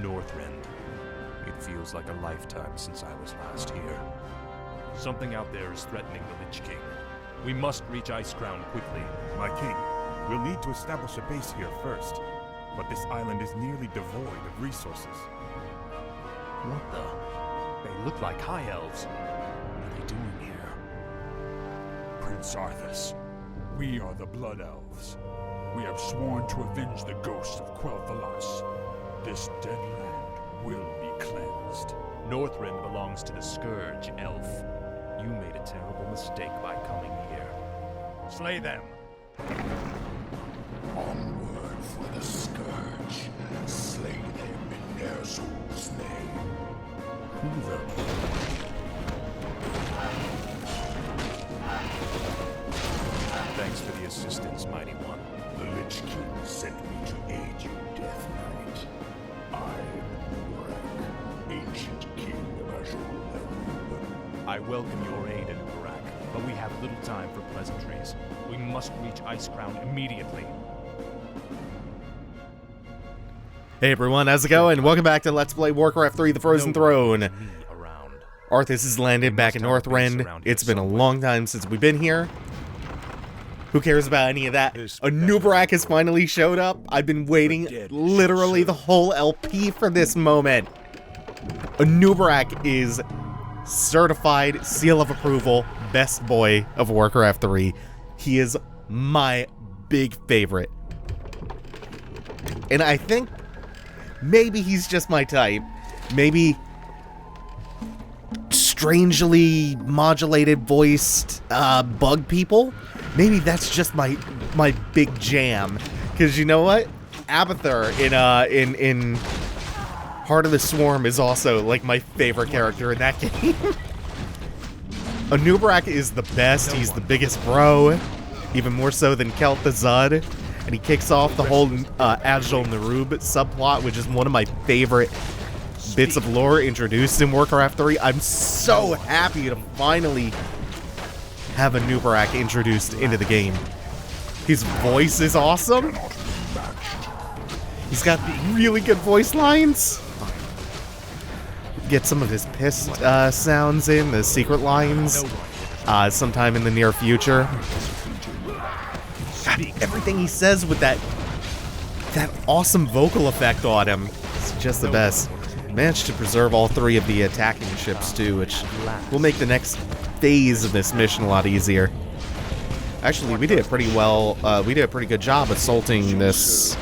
Northrend. It feels like a lifetime since I was last here. Something out there is threatening the Lich King. We must reach Icecrown quickly. My king, we'll need to establish a base here first. But this island is nearly devoid of resources. What the? They look like High Elves. What are they doing here? Prince Arthas, we are the Blood Elves. We have sworn to avenge the ghost of Kael'thas. This dead land will be cleansed. Northrend belongs to the Scourge, Elf. You made a terrible mistake by coming here. Slay them! Onward for the Scourge. Slay them in Azjol's name. Who the... Thanks for the assistance, Mighty One. The Lich King sent me to aid you, Death Knight. I am Anub'arak, ancient king of Azjol-Nerub. I welcome your aid, Anub'arak, but we have little time for pleasantries. We must reach Icecrown immediately. Hey everyone, how's it going? Welcome back to Let's Play Warcraft 3: The Frozen Throne. Arthas has landed back in Northrend. It's been a long time since we've been here. Who cares about any of that? Anub'arak has finally showed up. I've been waiting literally the whole LP for this moment. Anub'arak is certified seal of approval, best boy of Warcraft 3. He is my big favorite. And I think maybe he's just my type. Maybe strangely modulated voiced bug people. Maybe that's just my big jam. Because you know what? Abathur in Heart of the Swarm is also like my favorite character in that game. Anub'arak is the best. He's the biggest bro, even more so than Kael'thas, and he kicks off the whole Azjol-Nerub subplot, which is one of my favorite bits of lore introduced in Warcraft 3. I'm so happy to finally have Anub'arak introduced into the game. His voice is awesome. He's got really good voice lines. Get some of his pissed sounds in, the secret lines, sometime in the near future. God, everything he says with that awesome vocal effect on him is just the best. Managed to preserve all three of the attacking ships too, which will make the next phase of this mission a lot easier. Actually, we did it pretty well. We did a pretty good job assaulting this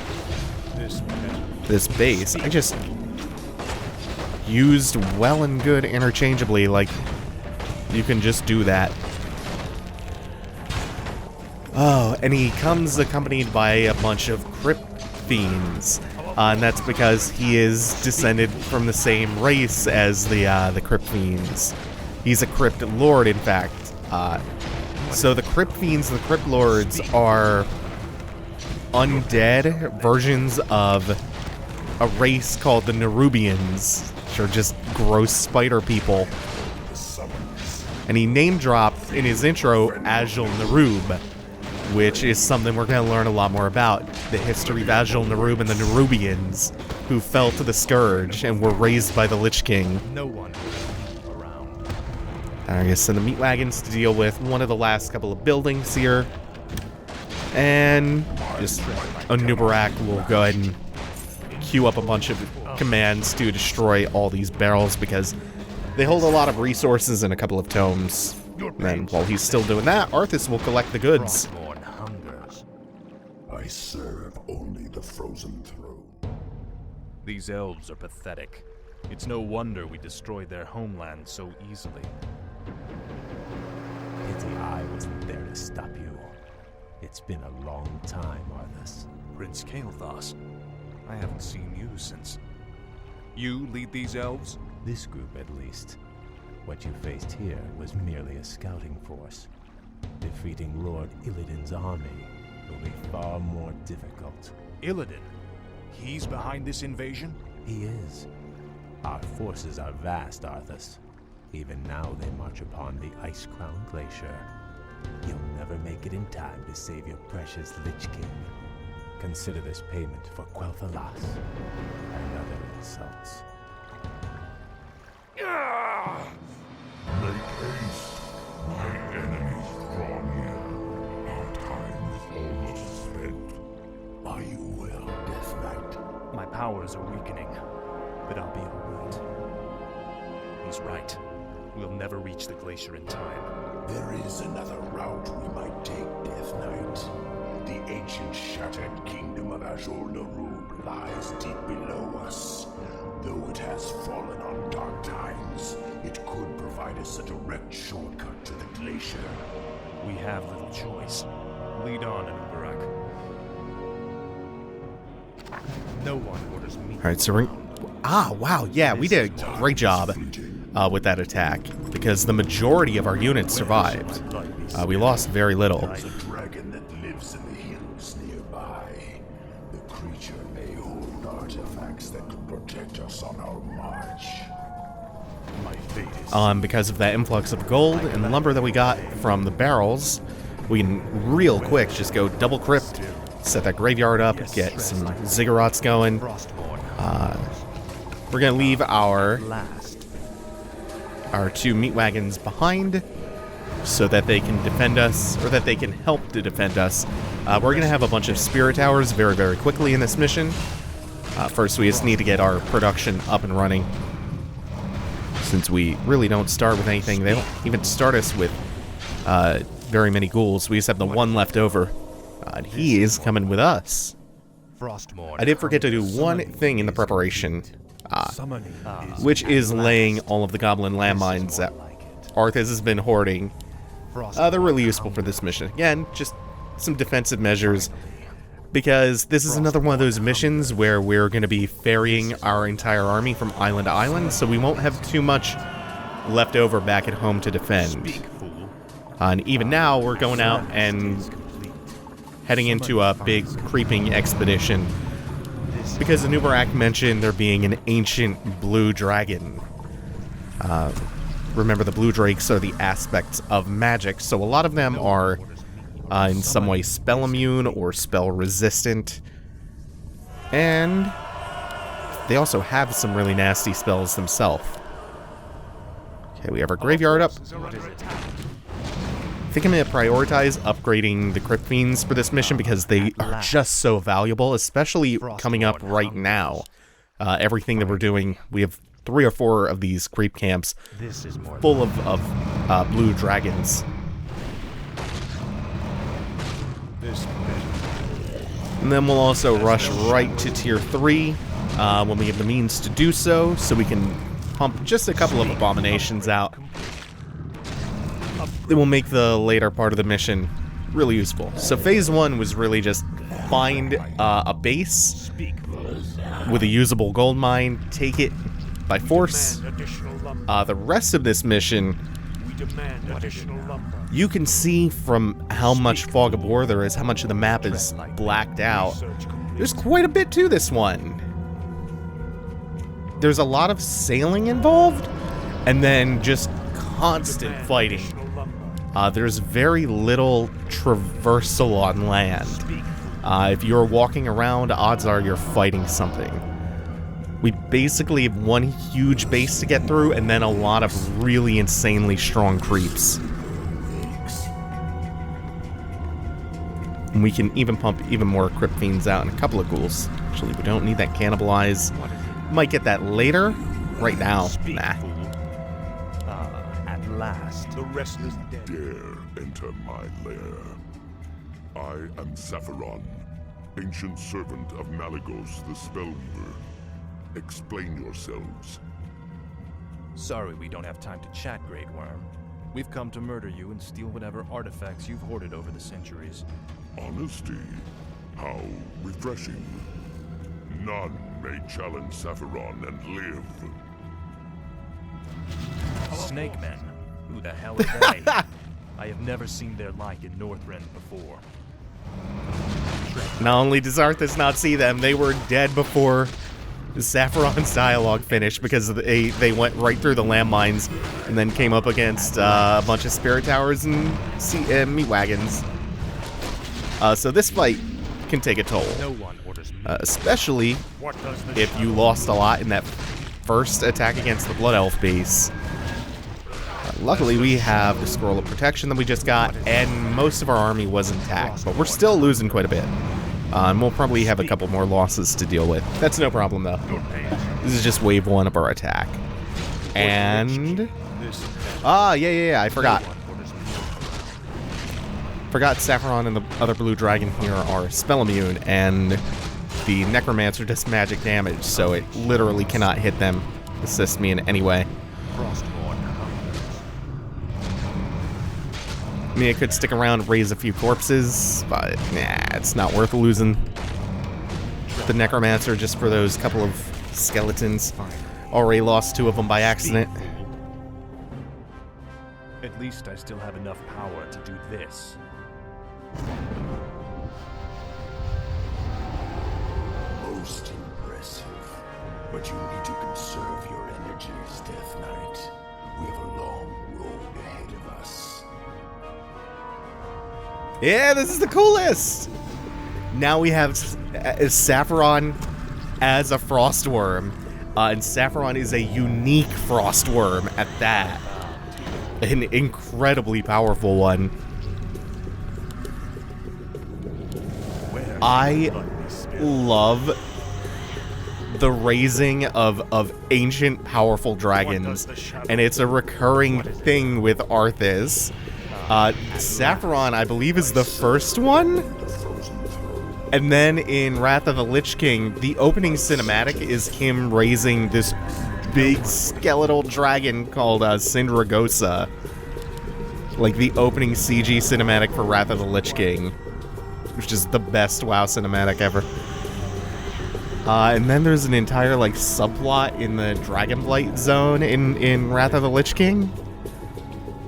base. I just used well and good interchangeably. Like, you can just do that. Oh, and he comes accompanied by a bunch of crypt fiends. And that's because he is descended from the same race as the Crypt Fiends. He's a Crypt Lord, in fact. So the Crypt Fiends and the Crypt Lords are undead versions of a race called the Nerubians, which are just gross spider people. And he name-dropped in his intro Azjol-Nerub, which is something we're going to learn a lot more about. The history of Azjol-Nerub and the Nerubians, who fell to the Scourge and were raised by the Lich King. No one around. I guess send the meat wagons to deal with one of the last couple of buildings here. And just Anub'arak will go ahead and queue up a bunch of commands to destroy all these barrels because they hold a lot of resources and a couple of tomes. And while he's still doing that, Arthas will collect the goods. I serve only the Frozen Throne. These elves are pathetic. It's no wonder we destroyed their homeland so easily. Pity I wasn't there to stop you. It's been a long time, Arthas. Prince Kael'thas, I haven't seen you since... You lead these elves? This group, at least. What you faced here was merely a scouting force. Defeating Lord Illidan's army will be far more difficult. Illidan? He's behind this invasion? He is. Our forces are vast, Arthas. Even now they march upon the Icecrown Glacier. You'll never make it in time to save your precious Lich King. Consider this payment for Kael'thas and other insults. Make haste. My enemies draw near. Our time is almost spent. Are you well, Death Knight? My powers are weakening, but I'll be alright. He's right. We'll never reach the glacier in time. There is another route we might take, Death Knight. The ancient shattered kingdom of Azjol-Nerub lies deep below us. Though it has fallen on dark times, it could provide us a direct shortcut to the glacier. We have little choice. Lead on, Anub'arak. No one orders me. Alright, so we're... Ah, wow, yeah, we did a great job with that attack, because the majority of our units survived. We lost very little. There's a dragon that lives in the hills nearby. The creature may hold artifacts that could protect us on our march. My fate is Because of that influx of gold and lumber that we got from the barrels, we can real quick just go double crypt, set that graveyard up, get some ziggurats going. We're gonna leave our two meat wagons behind so that they can defend us, or that they can help to defend us. We're gonna have a bunch of spirit towers very, very quickly in this mission. First, we just need to get our production up and running, since we really don't start with anything. They don't even start us with very many ghouls. We just have the one left over, and he is coming with us. I did forget to do one thing in the preparation, which is laying all of the goblin landmines that Arthas has been hoarding. They're really useful for this mission. Again, just some defensive measures, because this is another one of those missions where we're going to be ferrying our entire army from island to island, so we won't have too much left over back at home to defend. And even now, we're going out and heading into a big creeping expedition, because Anub'arak mentioned there being an ancient blue dragon. Remember, the blue drakes are the aspects of magic, so a lot of them are in some way spell immune or spell resistant, and they also have some really nasty spells themselves. Okay, we have our graveyard up. I think I'm going to prioritize upgrading the Crypt Fiends for this mission, because they are just so valuable, especially coming up right now. Everything that we're doing, we have 3 or 4 of these creep camps full of blue dragons. And then we'll also rush right to tier 3 when we have the means to do so we can pump just a couple of abominations out. It will make the later part of the mission really useful. So phase 1 was really just find a base with a usable gold mine, take it by force. The rest of this mission, you can see from how much fog of war there is, how much of the map is blacked out. There's quite a bit to this one. There's a lot of sailing involved, and then just constant fighting. There's very little traversal on land. If you're walking around, odds are you're fighting something. We basically have one huge base to get through, and then a lot of really insanely strong creeps. And we can even pump even more Crypt Fiends out and a couple of ghouls. Actually, we don't need that cannibalize. Might get that later. Right now, nah. at last. The restless dead. Dare enter my lair. I am Sapphiron, ancient servant of Malygos the Spellweaver. Explain yourselves. Sorry we don't have time to chat, Great Worm. We've come to murder you and steal whatever artifacts you've hoarded over the centuries. Honesty? How refreshing. None may challenge Sapphiron and live. Snake men? Who the hell are they? I have never seen their like in Northrend before. Not only does Arthas not see them, they were dead before Sapphiron's dialogue finished, because they went right through the landmines and then came up against a bunch of spirit towers and meat wagons. So this fight can take a toll. No one orders me. Especially What does the if you lost a lot in that first attack against the Blood Elf base. Luckily, we have the Scroll of Protection that we just got, and most of our army was intact, but we're still losing quite a bit. And we'll probably have a couple more losses to deal with. That's no problem, though. This is just wave 1 of our attack. And... yeah, I forgot. Sapphiron and the other blue dragon here are spell immune, and the Necromancer does magic damage, so it literally cannot hit them, assist me in any way. I mean, I could stick around and raise a few corpses, but nah, it's not worth losing the Necromancer just for those couple of skeletons. Already lost 2 of them by accident. At least I still have enough power to do this. Most impressive. But you need to conserve your energies, Death Knight. We have a long road ahead of us. Yeah, this is the coolest! Now we have Sapphiron as a Frostworm. And Sapphiron is a unique Frostworm at that. An incredibly powerful one. I love the raising of ancient powerful dragons, and it's a recurring thing with Arthas. Sapphiron, I believe, is the first one, and then in Wrath of the Lich King, the opening cinematic is him raising this big skeletal dragon called Sindragosa. Like the opening CG cinematic for Wrath of the Lich King, which is the best WoW cinematic ever. And then there's an entire like subplot in the Dragonblight zone in Wrath of the Lich King,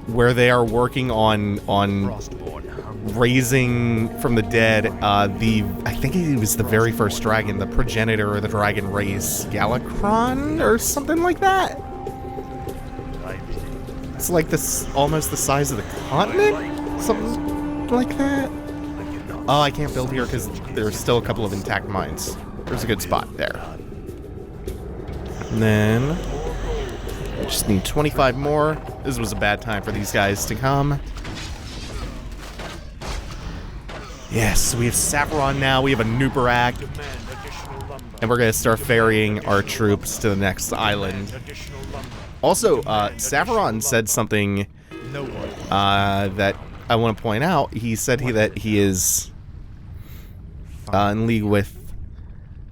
where they are working on raising from the dead I think it was the very first dragon, the progenitor of the dragon race, Galakrond or something like that. It's like this, almost the size of the continent, something like that. Oh, I can't build here because there's still a couple of intact mines. There's a good spot there. And then I just need 25 more. This was a bad time for these guys to come. Yes, we have Sapphiron now. We have Anub'arak. And we're going to start ferrying our troops to the next island. Also, Sapphiron said something that I want to point out. He said that he is in league with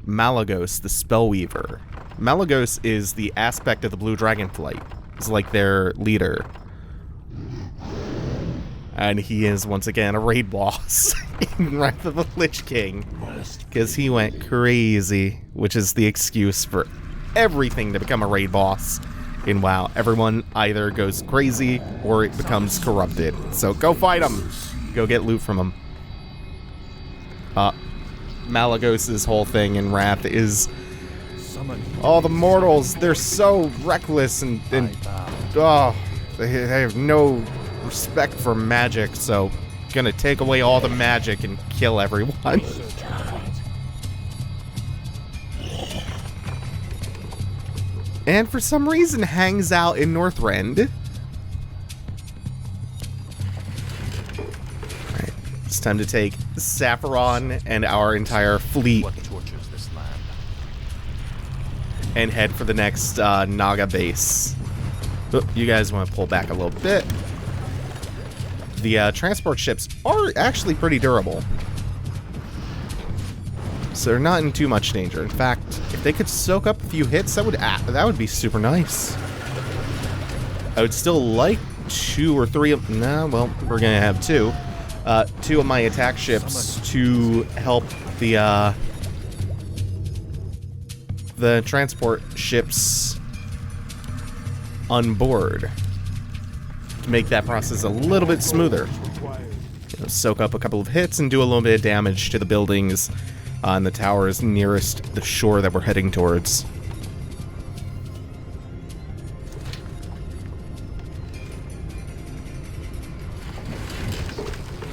Malygos, the Spellweaver. Malygos is the aspect of the Blue Dragonflight. It's like their leader. And he is, once again, a raid boss in Wrath of the Lich King. Because he went crazy, which is the excuse for everything to become a raid boss in WoW. Everyone either goes crazy or it becomes corrupted. So go fight him. Go get loot from him. Malygos' whole thing in Wrath is all the mortals, they're so reckless and they have no respect for magic, so gonna take away all the magic and kill everyone. And for some reason hangs out in Northrend. Alright, it's time to take Sapphiron and our entire fleet and head for the next Naga base. Oh, you guys want to pull back a little bit. The transport ships are actually pretty durable, so they're not in too much danger. In fact, if they could soak up a few hits, that would be super nice. I would still like 2 or 3 of... Nah, well, we're gonna have 2. 2 of my attack ships to help the transport ships on board, to make that process a little bit smoother. You know, soak up a couple of hits and do a little bit of damage to the buildings on the towers nearest the shore that we're heading towards.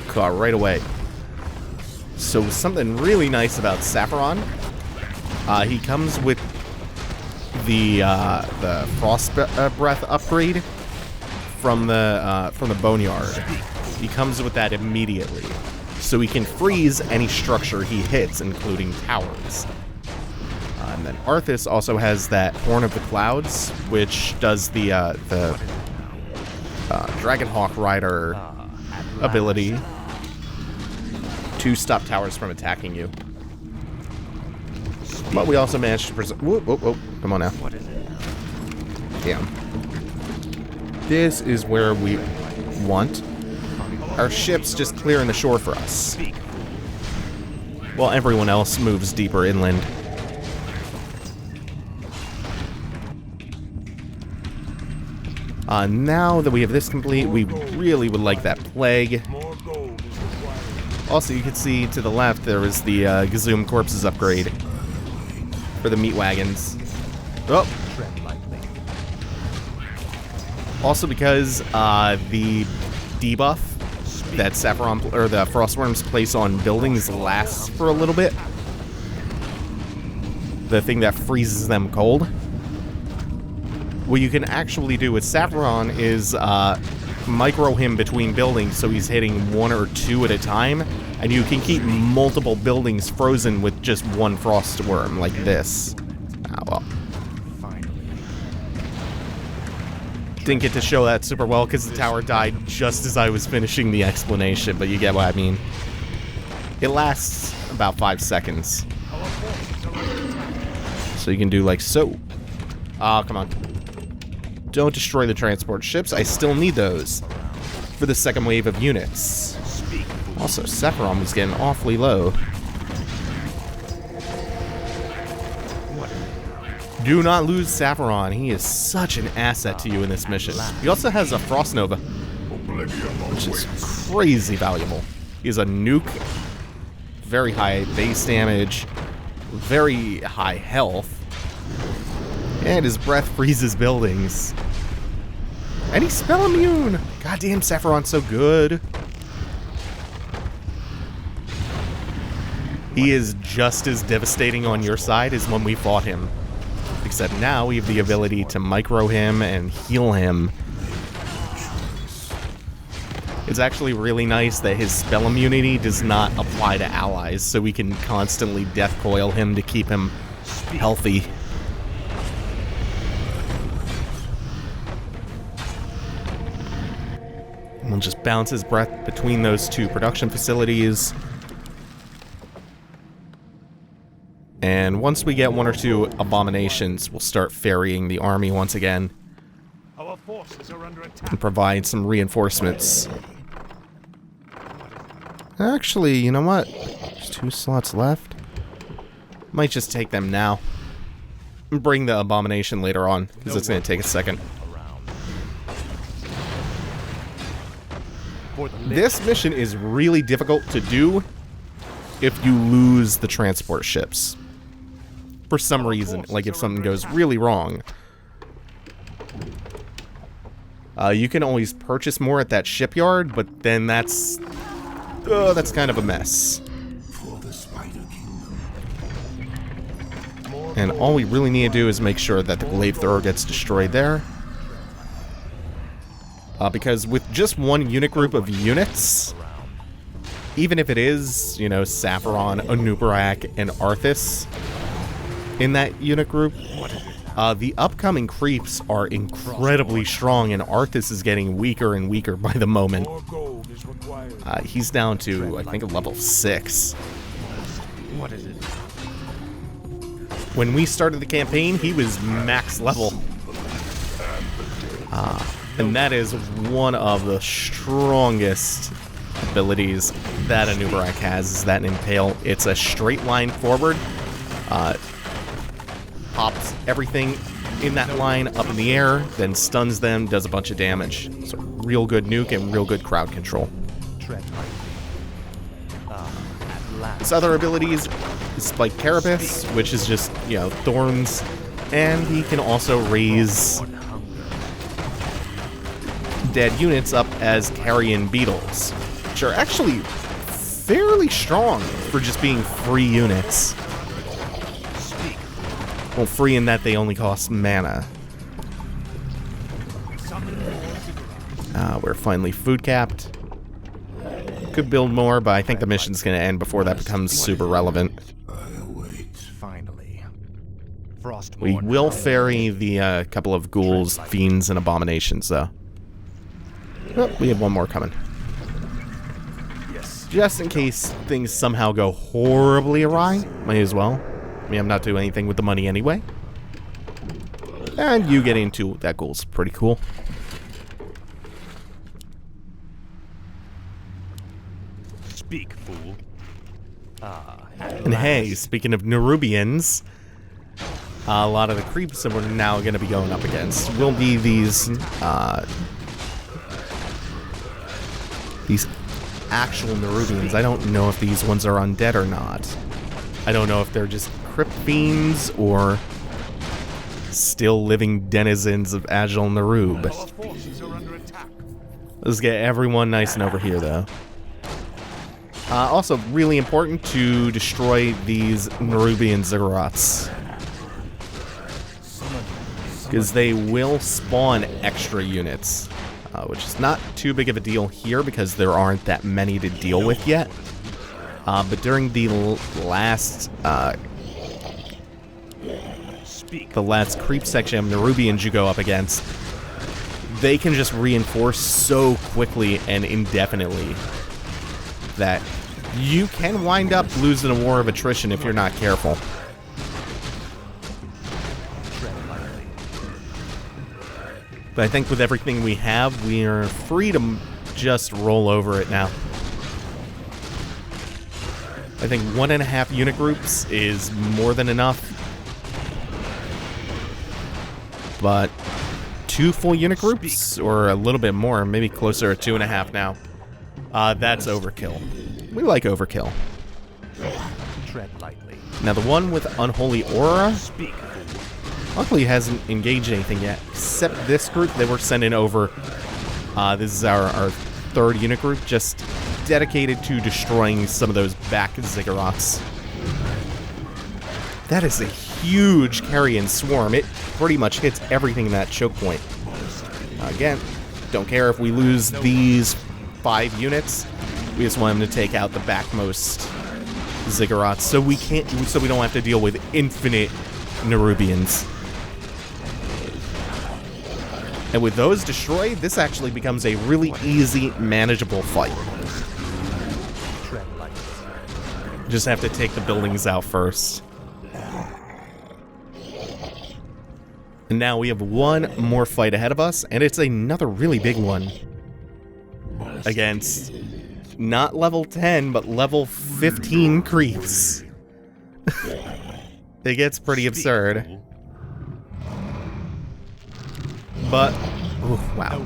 Caught right away. So So something really nice about Sapphiron, he comes with the Frost Breath upgrade from the Boneyard. He comes with that immediately, so he can freeze any structure he hits, including towers. And then Arthas also has that Horn of the Clouds, which does the Dragonhawk Rider ability to stop towers from attacking you. But we also managed to preserve. Whoa, whoa, whoa! Come on now. What is it? Damn. This is where we want our ships just clearing the shore for us, while everyone else moves deeper inland. Now that we have this complete, we really would like that plague. Also, you can see to the left there is the Gazoom Corpses upgrade for the meat wagons. Oh! Also, because the debuff that Sapphiron or the Frostworms place on buildings lasts for a little bit, the thing that freezes them cold. What you can actually do with Sapphiron is micro him between buildings so he's hitting 1 or 2 at a time, and you can keep multiple buildings frozen with just one Frostworm, like this. Ah, well. Didn't get to show that super well because the tower died just as I was finishing the explanation, but you get what I mean. It lasts about 5 seconds. So you can do like so. Oh, come on. Don't destroy the transport ships. I still need those for the second wave of units. Also, Sapphiron was getting awfully low. Do not lose Sapphiron. He is such an asset to you in this mission. He also has a Frost Nova, which is crazy valuable. He has a nuke, very high base damage, very high health, and his breath freezes buildings. And he's spell immune! Goddamn, Sapphiron's so good. He is just as devastating on your side as when we fought him. Except now we have the ability to micro him and heal him. It's actually really nice that his spell immunity does not apply to allies, so we can constantly death coil him to keep him healthy. And we'll just bounce his breath between those 2 production facilities. And once we get 1 or 2 abominations, we'll start ferrying the army once again. Our forces are under attack. And provide some reinforcements. Actually, you know what? There's 2 slots left. Might just take them now. And bring the abomination later on, because it's going to take a second. This mission is really difficult to do if you lose the transport ships. For some reason, like if something goes really wrong. You can always purchase more at that shipyard, but then that's kind of a mess. And all we really need to do is make sure that the glaive thrower gets destroyed there. Because with just 1 unit group of units, even if it is, you know, Sapphiron, Anub'arak, and Arthas in that unit group, the upcoming creeps are incredibly strong, and Arthas is getting weaker and weaker by the moment. He's down to, I think, a level 6. What is it? When we started the campaign, he was max level. And that is one of the strongest abilities that Anub'arak has, is that Impale. It's a straight line forward. Pops everything in that line up in the air, then stuns them, does a bunch of damage. So real good nuke and real good crowd control. His other abilities is Spike Carapace, which is just, you know, thorns. And he can also raise dead units up as carrion beetles, which are actually fairly strong for just being free units. Well, free in that they only cost mana. We're finally food capped. Could build more, but I think the mission's going to end before that becomes super relevant. Finally. We will ferry the couple of ghouls, fiends, and abominations, though. Oh, we have one more coming. Yes. Just in case things somehow go horribly awry, might as well. I mean, I'm not doing anything with the money anyway. And you getting to that ghoul's pretty cool. Speak, fool. And hey, speaking of Nerubians, a lot of the creeps that we're now going to be going up against will be these actual Nerubians. I don't know if these ones are undead or not. I don't know if they're just crypt fiends or still living denizens of Azjol-Nerub. Let's get everyone nice and over here, though. Also, really important to destroy these Nerubian ziggurats, because they will spawn extra units, which is not too big of a deal here because there aren't that many to deal with yet. But during the last creep section of Nerubians you go up against, they can just reinforce so quickly and indefinitely that you can wind up losing a war of attrition if you're not careful. But I think with everything we have, we are free to just roll over it now. I think 1.5 unit groups is more than enough. But 2 full unit groups, or a little bit more, maybe closer to 2.5 now. That's overkill. We like overkill. Tread lightly. Now the one with Unholy Aura, luckily hasn't engaged anything yet, except this group that we're sending over. This is our 3rd unit group, just dedicated to destroying some of those back ziggurats. That is a huge carrion swarm. It pretty much hits everything in that choke point. Again, don't care if we lose these 5 units. We just want them to take out the backmost ziggurats, so we don't have to deal with infinite Nerubians. And with those destroyed, this actually becomes a really easy, manageable fight. Just have to take the buildings out first. And now we have one more fight ahead of us, and it's another really big one. Against not level 10, but level 15 creeps. It gets pretty absurd. But, ooh, wow.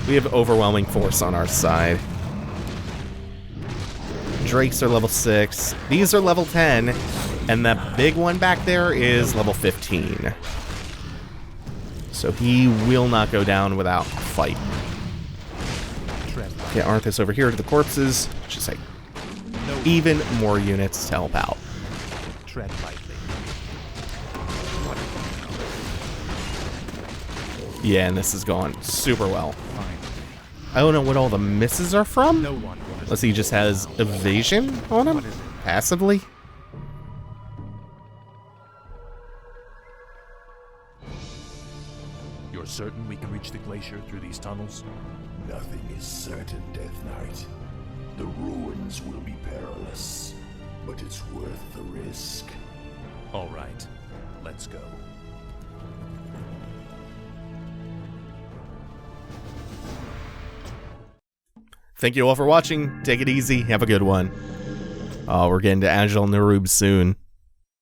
We have overwhelming force on our side. Drakes are level 6. These are level 10. And that big one back there is level 15. So he will not go down without a fight. Get Arthas over here to the corpses. Just like even more units to help out. Tread lightly. Yeah, and this is going super well. I don't know what all the misses are from. Unless he just has evasion on him passively. You're certain we can reach the glacier through these tunnels? Nothing is certain, Death Knight. The ruins will be perilous, but it's worth the risk. All right, let's go. Thank you all for watching. Take it easy. Have a good one. We're getting to Azjol-Nerub soon.